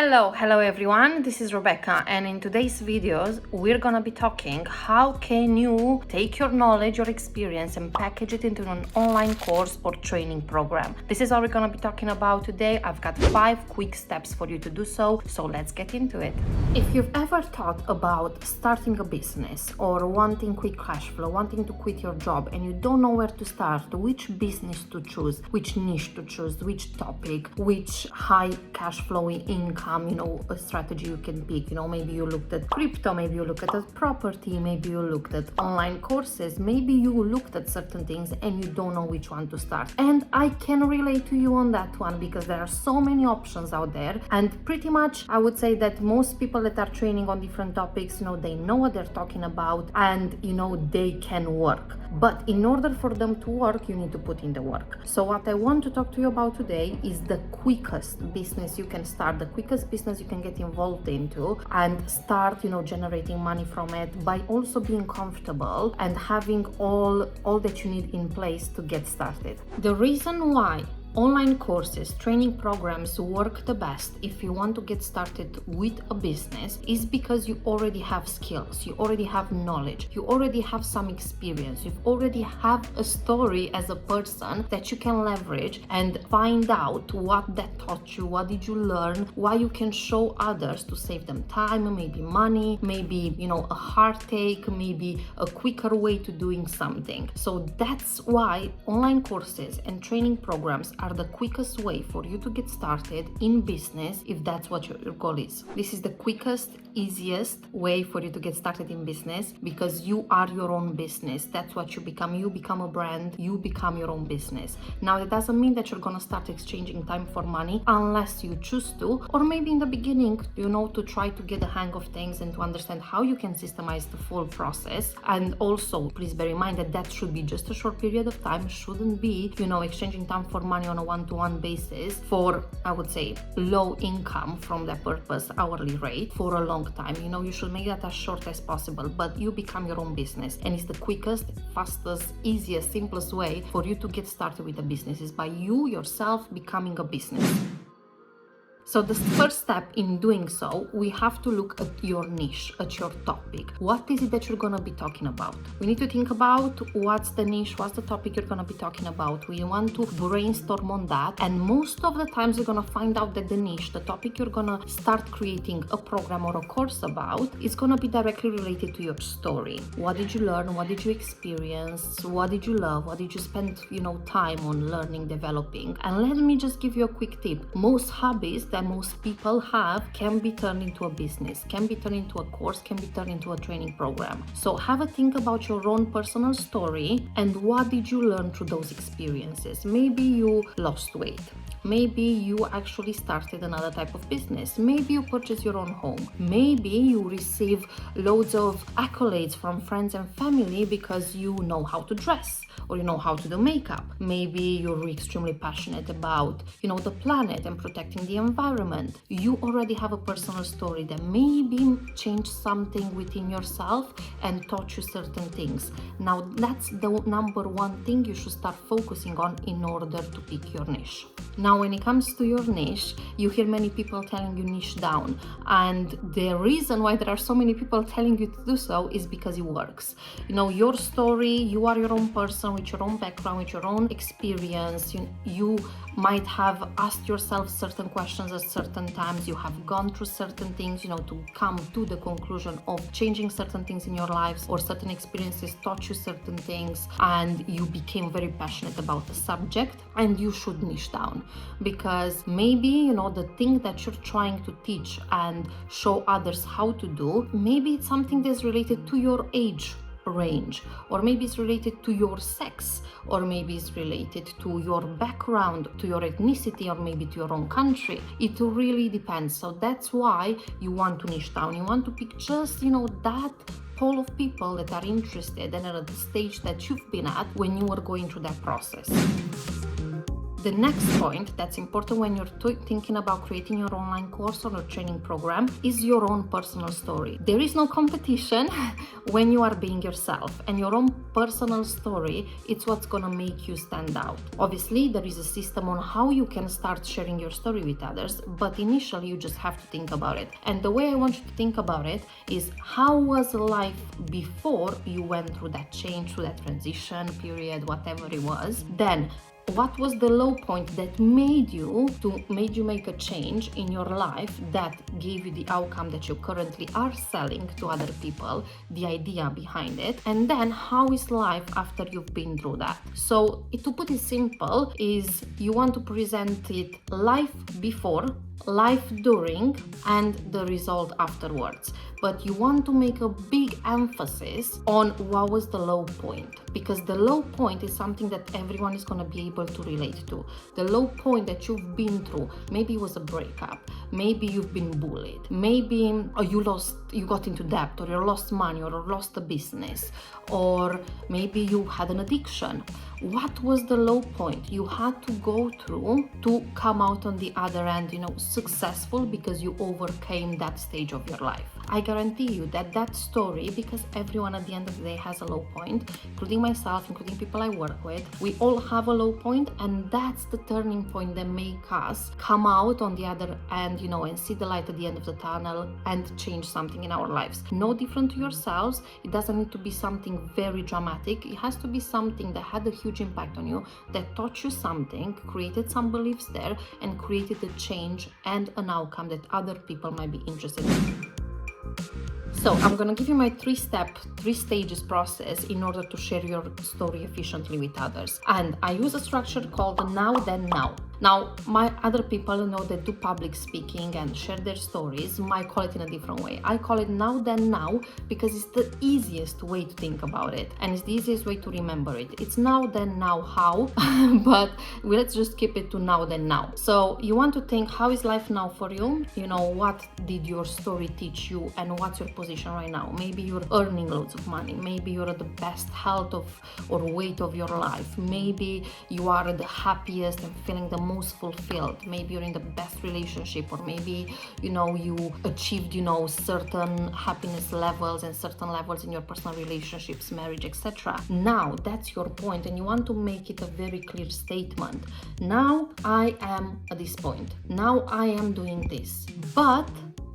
Hello everyone, this is Rebecca, and in today's videos we're gonna be talking how can you take your knowledge, your experience and package it into an online course or training program. This is what we're gonna be talking about today. I've got 5 quick steps for you to do so let's get into it. If you've ever thought about starting a business or wanting quick cash flow, wanting to quit your job and you don't know where to start, which business to choose, which niche to choose, which topic, which high cash flow income, a strategy you can pick. Maybe you looked at crypto, maybe you looked at property, maybe you looked at online courses, maybe you looked at certain things and you don't know which one to start. And I can relate to you on that one because there are so many options out there, and pretty much I would say that most people that are training on different topics, they know what they're talking about and they can work. But in order for them to work, you need to put in the work. So what I want to talk to you about today is the quickest business you can start, the quickest business you can get involved into and start, generating money from it by also being comfortable and having all that you need in place to get started. The reason why online courses, training programs work the best if you want to get started with a business is because you already have skills, you already have knowledge, you already have some experience, you already have a story as a person that you can leverage and find out what that taught you, what did you learn, why you can show others to save them time, maybe money, maybe a heartache, maybe a quicker way to doing something. So that's why online courses and training programs are the quickest way for you to get started in business if that's what your goal is. This is the quickest, easiest way for you to get started in business because you are your own business. That's what you become. You become a brand, you become your own business. Now, it doesn't mean that you're gonna start exchanging time for money unless you choose to, or maybe in the beginning, to try to get the hang of things and to understand how you can systemize the full process. And also, please bear in mind that that should be just a short period of time, shouldn't be, exchanging time for money on a one-to-one basis for, I would say, low income from that purpose, hourly rate for a long time. You should make that as short as possible, but you become your own business, and it's the quickest, fastest, easiest, simplest way for you to get started with a business is by you yourself becoming a business. So the first step in doing so, we have to look at your niche, at your topic. What is it that you're gonna be talking about? We need to think about what's the niche, what's the topic you're gonna be talking about. We want to brainstorm on that. And most of the times you're gonna find out that the niche, the topic you're gonna start creating a program or a course about is gonna be directly related to your story. What did you learn? What did you experience? What did you love? What did you spend, time on learning, developing? And let me just give you a quick tip. Most hobbies that most people have can be turned into a business, can be turned into a course, can be turned into a training program. So have a think about your own personal story and what did you learn through those experiences. Maybe you lost weight. Maybe you actually started another type of business. Maybe you purchased your own home. Maybe you receive loads of accolades from friends and family because you know how to dress or you know how to do makeup. Maybe you're extremely passionate about, the planet and protecting the environment. You already have a personal story that maybe changed something within yourself and taught you certain things. Now, that's the number one thing you should start focusing on in order to pick your niche. Now, when it comes to your niche, you hear many people telling you niche down. And the reason why there are so many people telling you to do so is because it works. Your story, you are your own person with your own background, with your own experience. You might have asked yourself certain questions at certain times. You have gone through certain things, to come to the conclusion of changing certain things in your lives, or certain experiences taught you certain things and you became very passionate about the subject, and you should niche down. Because maybe, the thing that you're trying to teach and show others how to do, maybe it's something that's related to your age range, or maybe it's related to your sex, or maybe it's related to your background, to your ethnicity, or maybe to your own country. It really depends. So that's why you want to niche down. You want to pick just, that pool of people that are interested and are at the stage that you've been at when you were going through that process. The next point that's important when you're thinking about creating your online course or a training program is your own personal story. There is no competition when you are being yourself, and your own personal story, it's what's gonna make you stand out. Obviously, there is a system on how you can start sharing your story with others, but initially you just have to think about it. And the way I want you to think about it is, how was life before you went through that change, through that transition period, whatever it was. Then what was the low point that made you make a change in your life that gave you the outcome that you currently are selling to other people, the idea behind it. And then how is life after you've been through that? So to put it simple, is you want to present it life before, life during, and the result afterwards. But you want to make a big emphasis on what was the low point, because the low point is something that everyone is going to be able to relate to. The low point that you've been through, maybe it was a breakup, maybe you've been bullied, maybe you got into debt, or you lost money, or lost a business, or maybe you had an addiction. What was the low point you had to go through to come out on the other end, successful, because you overcame that stage of your life? I guarantee you that story, because everyone at the end of the day has a low point, including myself, including people I work with, we all have a low point, and that's the turning point that make us come out on the other end, and see the light at the end of the tunnel and change something in our lives. No different to yourselves. It doesn't need to be something very dramatic. It has to be something that had a huge impact on you, that taught you something, created some beliefs there, and created a change and an outcome that other people might be interested in. So I'm going to give you my three stages process in order to share your story efficiently with others. And I use a structure called now, then, now. Now, my other people that do public speaking and share their stories might call it in a different way. I call it now, then, now, because it's the easiest way to think about it, and it's the easiest way to remember it. It's now, then, now, how, but let's just keep it to now, then, now. So you want to think, how is life now for you? What did your story teach you, and what's your position right now? Maybe you're earning loads of money. Maybe you're at the best health or weight of your life. Maybe you are the happiest and feeling the most fulfilled. Maybe you're in the best relationship, or maybe you achieved certain happiness levels and certain levels in your personal relationships, marriage, etc. Now that's your point, and you want to make it a very clear statement. Now I am at this point. Now I am doing this. But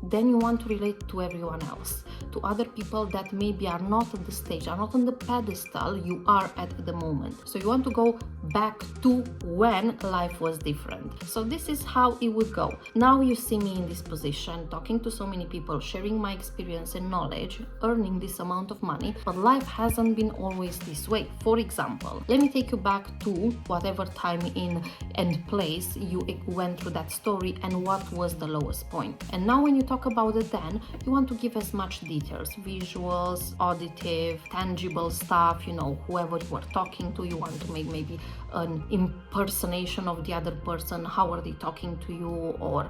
then you want to relate to everyone else, to other people that maybe are not on the stage, are not on the pedestal you are at the moment. So you want to go back to when life was different. So this is how it would go. Now you see me in this position, talking to so many people, sharing my experience and knowledge, earning this amount of money, but life hasn't been always this way. For example, let me take you back to whatever time in and place you went through that story, and what was the lowest point. And now when you talk about it, then you want to give as much details, visuals, auditive, tangible stuff, whoever you are talking to, you want to make maybe an impersonation of the other person. How are they talking to you? Or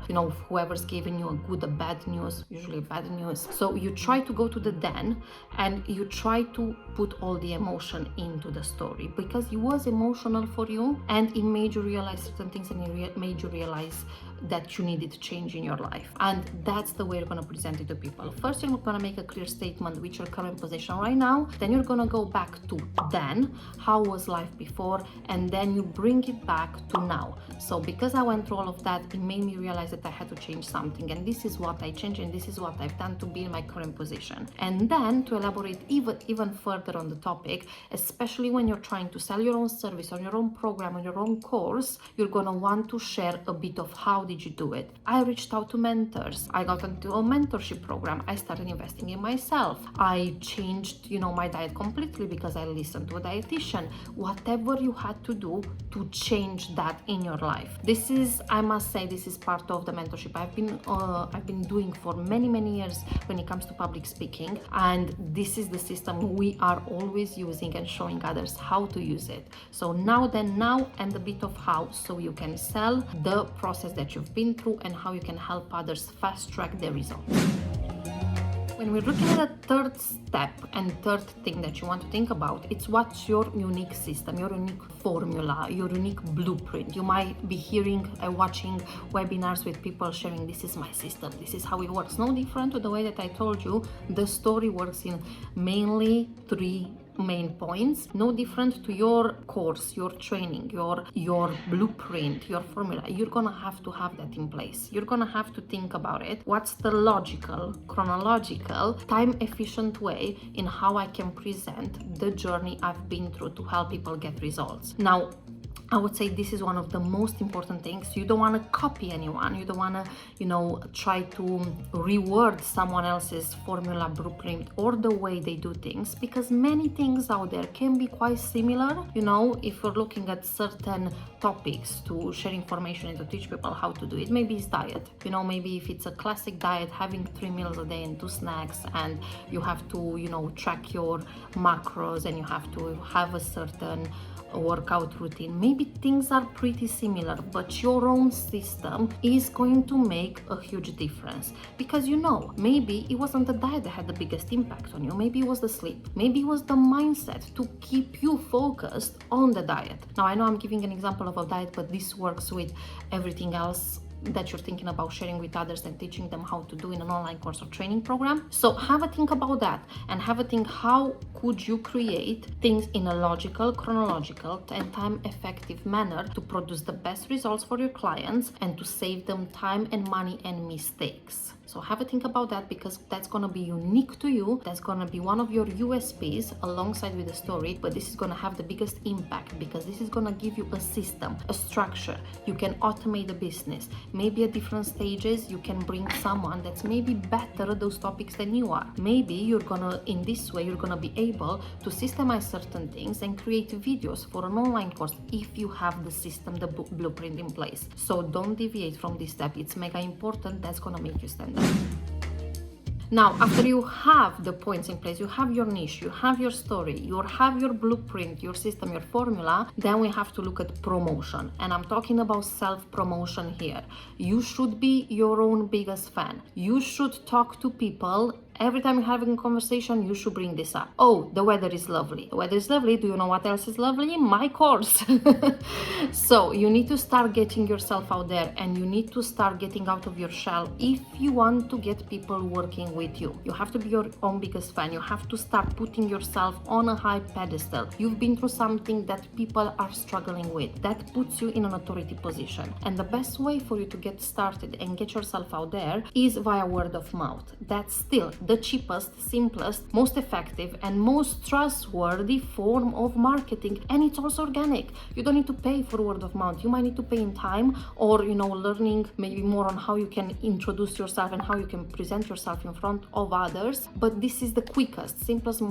whoever's giving you a good or bad news, usually bad news. So you try to go to the then, and you try to put all the emotion into the story, because it was emotional for you, and it made you realize certain things, and it made you realize that you needed to change in your life. And that's the way you're going to present it to people. First, you're going to make a clear statement with your current position right now. Then you're going to go back to then, how was life before, and then you bring it back to now. So because I went through all of that, it made me realize that I had to change something, and this is what I changed, and this is what I've done to be in my current position. And then to elaborate even further on the topic, especially when you're trying to sell your own service or your own program or your own course, you're going to want to share a bit of how did you do it. I reached out to mentors. I got into a mentorship program. I started investing in myself. I changed, my diet completely because I listened to a dietitian. Whatever you had to do to change that in your life. This is, I must say, this is part of the mentorship I've been doing for many years when it comes to public speaking, and this is the system we are always using and showing others how to use it. So now, then, now, and a bit of how, so you can sell the process that you've been through and how you can help others fast track their results. When we're looking at the third step and third thing that you want to think about, it's what's your unique system, your unique formula, your unique blueprint. You might be hearing and watching webinars with people sharing, this is my system, this is how it works. No different to the way that I told you, the story works in mainly three main points. No different to your course, your training, your blueprint, your formula. You're gonna have to have that in place. You're gonna have to think about it. What's the logical, chronological, time efficient way in how I can present the journey I've been through to help people get results? Now, I would say this is one of the most important things. You don't want to copy anyone. You don't want to, try to reword someone else's formula, blueprint, or the way they do things, because many things out there can be quite similar. If you're looking at certain topics to share information and to teach people how to do it, maybe it's diet. Maybe if it's a classic diet, having 3 meals a day and 2 snacks, and you have to, track your macros and you have to have a certain workout routine. Maybe things are pretty similar, but your own system is going to make a huge difference, because maybe it wasn't the diet that had the biggest impact on you. Maybe it was the sleep. Maybe it was the mindset to keep you focused on the diet. Now, I know I'm giving an example of a diet, but this works with everything else that you're thinking about sharing with others and teaching them how to do in an online course or training program. So have a think about that, and have a think, how could you create things in a logical, chronological, and time-effective manner to produce the best results for your clients and to save them time and money and mistakes. So have a think about that, because that's going to be unique to you. That's going to be one of your USPs alongside with the story, but this is going to have the biggest impact because this is going to give you a system, a structure. You can automate the business. Maybe at different stages, you can bring someone that's maybe better at those topics than you are. Maybe in this way, you're going to be able to systemize certain things and create videos for an online course if you have the system, the blueprint in place. So don't deviate from this step. It's mega important. That's going to make you stand out. Now, after you have the points in place, you have your niche, you have your story, you have your blueprint, your system, your formula, then we have to look at promotion. And I'm talking about self-promotion here. You should be your own biggest fan. You should talk to people. Every time you're having a conversation, you should bring this up. Oh, the weather is lovely. The weather is lovely. Do you know what else is lovely? My course. So you need to start getting yourself out there, and you need to start getting out of your shell if you want to get people working with you. You have to be your own biggest fan. You have to start putting yourself on a high pedestal. You've been through something that people are struggling with. That puts you in an authority position. And the best way for you to get started and get yourself out there is via word of mouth. That's still the cheapest, simplest, most effective, and most trustworthy form of marketing. And it's also organic. You don't need to pay for word of mouth. You might need to pay in time, or learning maybe more on how you can introduce yourself and how you can present yourself in front of others. But this is the quickest, simplest,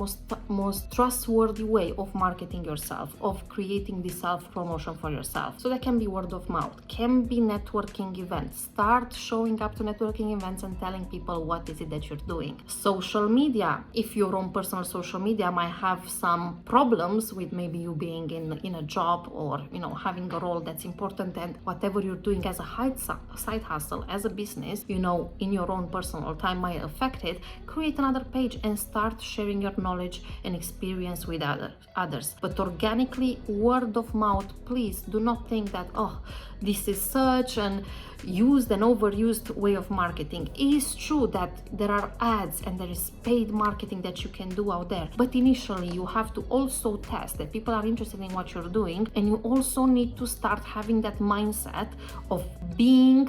most trustworthy way of marketing yourself, of creating this self-promotion for yourself. So that can be word of mouth, can be networking events. Start showing up to networking events and telling people what is it that you're doing. Social media, if your own personal social media might have some problems with maybe you being in a job, or having a role that's important, and whatever you're doing as a side hustle, as a business, in your own personal time might affect it, create another page and start sharing your knowledge and experience with others. But organically, word of mouth. Please do not think that, this is such an used and overused way of marketing. It is true that there are ads and there is paid marketing that you can do out there, but initially you have to also test that people are interested in what you're doing, and you also need to start having that mindset of being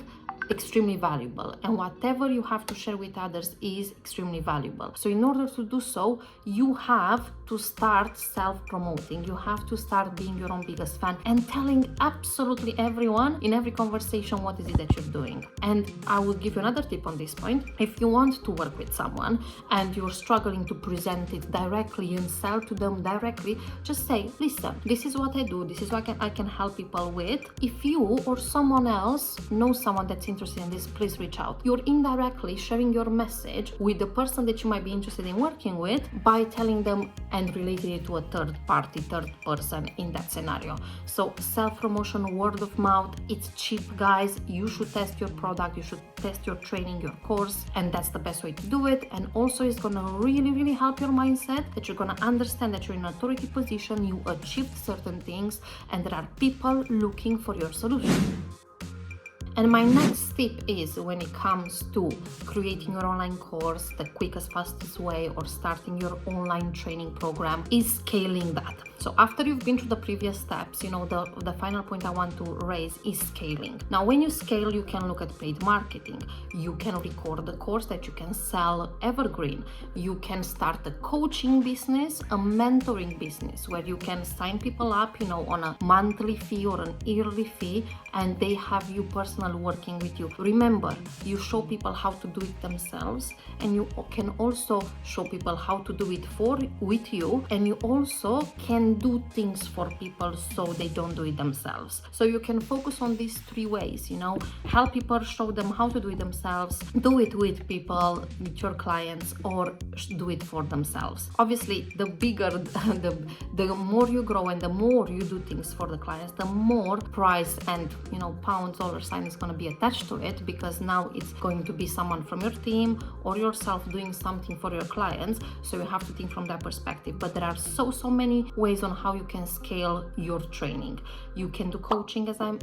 extremely valuable, and whatever you have to share with others is extremely valuable. So in order to do so, you have to start self-promoting. You have to start being your own biggest fan and telling absolutely everyone in every conversation what is it that you're doing. And I will give you another tip on this point. If you want to work with someone and you're struggling to present it directly and sell to them directly, just say, listen, this is what I do, this is what I can help people with. If you or someone else knows someone that's interested in this, please reach out. You're indirectly sharing your message with the person that you might be interested in working with by telling them and relating it to a third person in that scenario. So self-promotion, word of mouth, it's cheap, guys. You should test your product, you should test your training, your course, and that's the best way to do it. And also it's gonna really help your mindset, that you're gonna understand that you're in an authority position, you achieved certain things, and there are people looking for your solution. And my next tip is, when it comes to creating your online course, the quickest, fastest way, or starting your online training program, is scaling that. So after you've been through the previous steps, the final point I want to raise is scaling. Now, when you scale, you can look at paid marketing. You can record the course that you can sell evergreen. You can start a coaching business, a mentoring business, where you can sign people up, on a monthly fee or an yearly fee, and they have you personally working with you. Remember, you show people how to do it themselves, and you can also show people how to do it with you, and you also can do things for people so they don't do it themselves. So you can focus on these three ways, help people, show them how to do it themselves, do it with people, with your clients, or do it for themselves. Obviously, the bigger, the more you grow and the more you do things for the clients, the more price and pounds, dollar sign is going to be attached to it, because now it's going to be someone from your team or yourself doing something for your clients. So you have to think from that perspective. But there are so many ways on how you can scale your training. You can do coaching, as I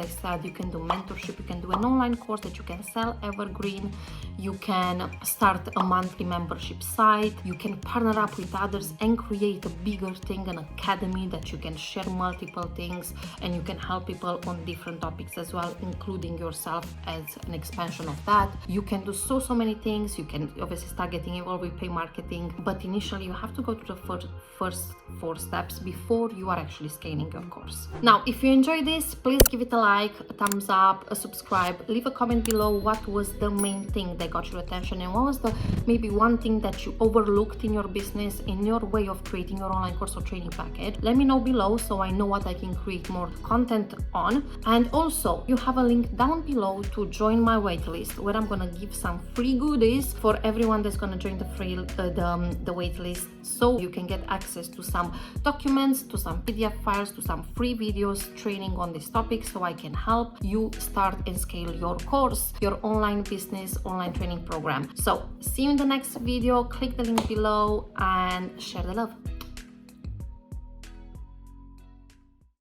said, you can do mentorship, you can do an online course that you can sell evergreen, you can start a monthly membership site, you can partner up with others and create a bigger thing, an academy that you can share multiple things, and you can help people on different topics as well, including yourself as an expansion of that. You can do so many things. You can obviously start getting involved with paid marketing, but initially you have to go through the first 4 steps before you are actually scaling your course. Now, if you enjoyed this, please give it a like, a thumbs up, a subscribe, leave a comment below what was the main thing that got your attention, and what was the maybe one thing that you overlooked in your business, in your way of creating your online course or training package. Let me know below so I know what I can create more content on. And also, you have a link down below to join my waitlist, where I'm gonna give some free goodies for everyone that's gonna join the waitlist, so you can get access to some documents, to some PDF files, to some free videos training on this topic, so I can help you start and scale your course, your online business, online training program. So see you in the next video. Click the link below and share the love.